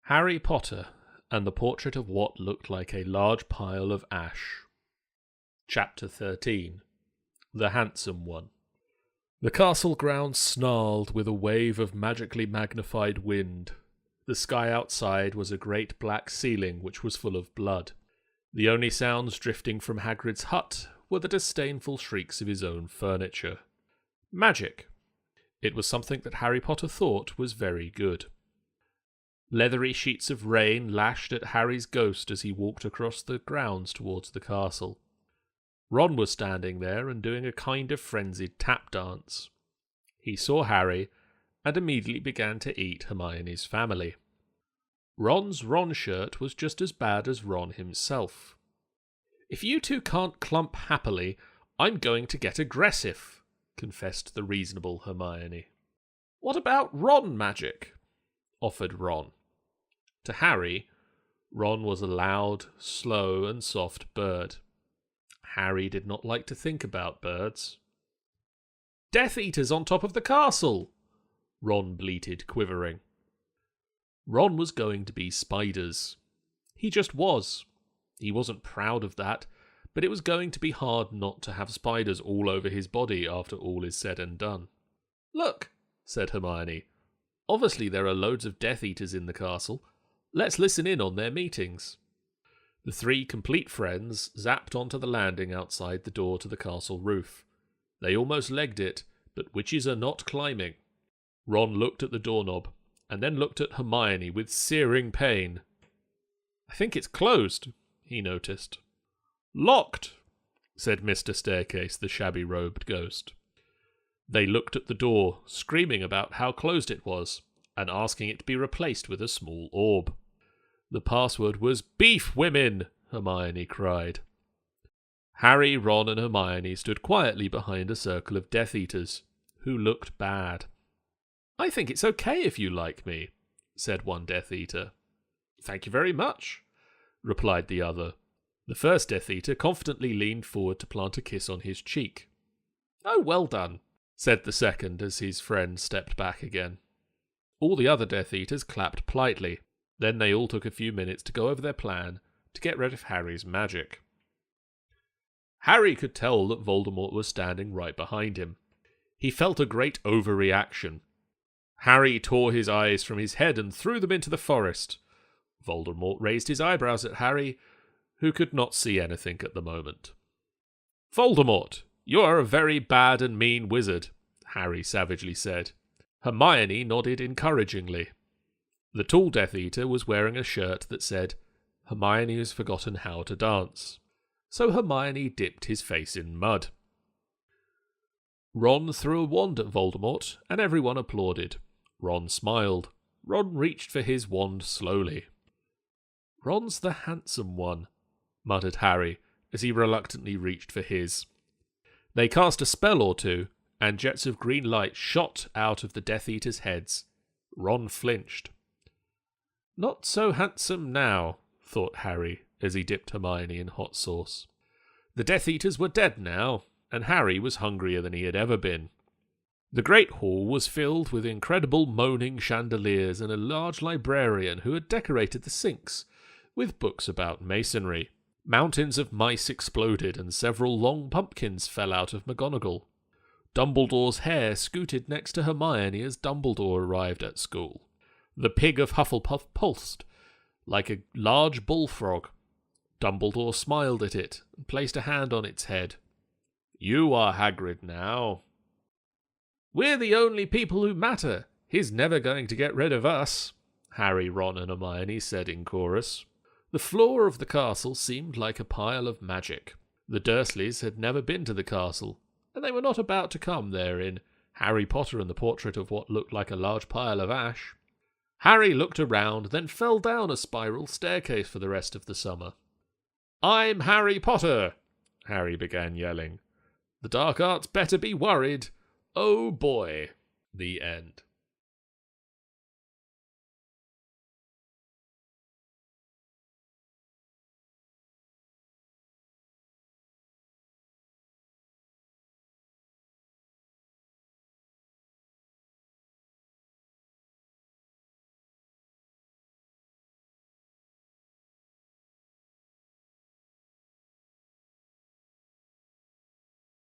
Harry Potter and the Portrait of What Looked Like a Large Pile of Ash. Chapter 13. The Handsome One. The castle grounds snarled with a wave of magically magnified wind. The sky outside was a great black ceiling which was full of blood. The only sounds drifting from Hagrid's hut were the disdainful shrieks of his own furniture. Magic. It was something that Harry Potter thought was very good. Leathery sheets of rain lashed at Harry's ghost as he walked across the grounds towards the castle. Ron was standing there and doing a kind of frenzied tap dance. He saw Harry and immediately began to eat Hermione's family. Ron's Ron shirt was just as bad as Ron himself. "If you two can't clump happily, I'm going to get aggressive," confessed the reasonable Hermione. "What about Ron magic?" offered Ron. To Harry, Ron was a loud, slow, and soft bird. Harry did not like to think about birds. "Death Eaters on top of the castle!" Ron bleated, quivering. Ron was going to be spiders. He just was. He wasn't proud of that, but it was going to be hard not to have spiders all over his body after all is said and done. "Look," said Hermione. "Obviously there are loads of Death Eaters in the castle. Let's listen in on their meetings." The three complete friends zapped onto the landing outside the door to the castle roof. They almost legged it, but witches are not climbing. Ron looked at the doorknob, and then looked at Hermione with searing pain. "I think it's closed," he noticed. "Locked," said Mr. Staircase, the shabby-robed ghost. They looked at the door, screaming about how closed it was, and asking it to be replaced with a small orb. The password was "Beef Women," Hermione cried. Harry, Ron, and Hermione stood quietly behind a circle of Death Eaters, who looked bad. "I think it's okay if you like me," said one Death Eater. "Thank you very much," replied the other. The first Death Eater confidently leaned forward to plant a kiss on his cheek. "Oh, well done," said the second as his friend stepped back again. All the other Death Eaters clapped politely. Then they all took a few minutes to go over their plan to get rid of Harry's magic. Harry could tell that Voldemort was standing right behind him. He felt a great overreaction. Harry tore his eyes from his head and threw them into the forest. Voldemort raised his eyebrows at Harry, who could not see anything at the moment. "Voldemort, you are a very bad and mean wizard," Harry savagely said. Hermione nodded encouragingly. The tall Death Eater was wearing a shirt that said, "Hermione has forgotten how to dance." So Hermione dipped his face in mud. Ron threw a wand at Voldemort, and everyone applauded. Ron smiled. Ron reached for his wand slowly. "Ron's the handsome one," muttered Harry, as he reluctantly reached for his. They cast a spell or two, and jets of green light shot out of the Death Eaters' heads. Ron flinched. "Not so handsome now," thought Harry, as he dipped Hermione in hot sauce. The Death Eaters were dead now, and Harry was hungrier than he had ever been. The great hall was filled with incredible moaning chandeliers and a large librarian who had decorated the sinks with books about masonry. Mountains of mice exploded, and several long pumpkins fell out of McGonagall. Dumbledore's hair scooted next to Hermione as Dumbledore arrived at school. The pig of Hufflepuff pulsed like a large bullfrog. Dumbledore smiled at it and placed a hand on its head. "You are Hagrid now." "We're the only people who matter. He's never going to get rid of us," Harry, Ron, and Hermione said in chorus. The floor of the castle seemed like a pile of magic. The Dursleys had never been to the castle, and they were not about to come there in Harry Potter and the Portrait of What Looked Like a Large Pile of Ash. Harry looked around, then fell down a spiral staircase for the rest of the summer. "I'm Harry Potter," Harry began yelling. "The dark arts better be worried. Oh boy." The end.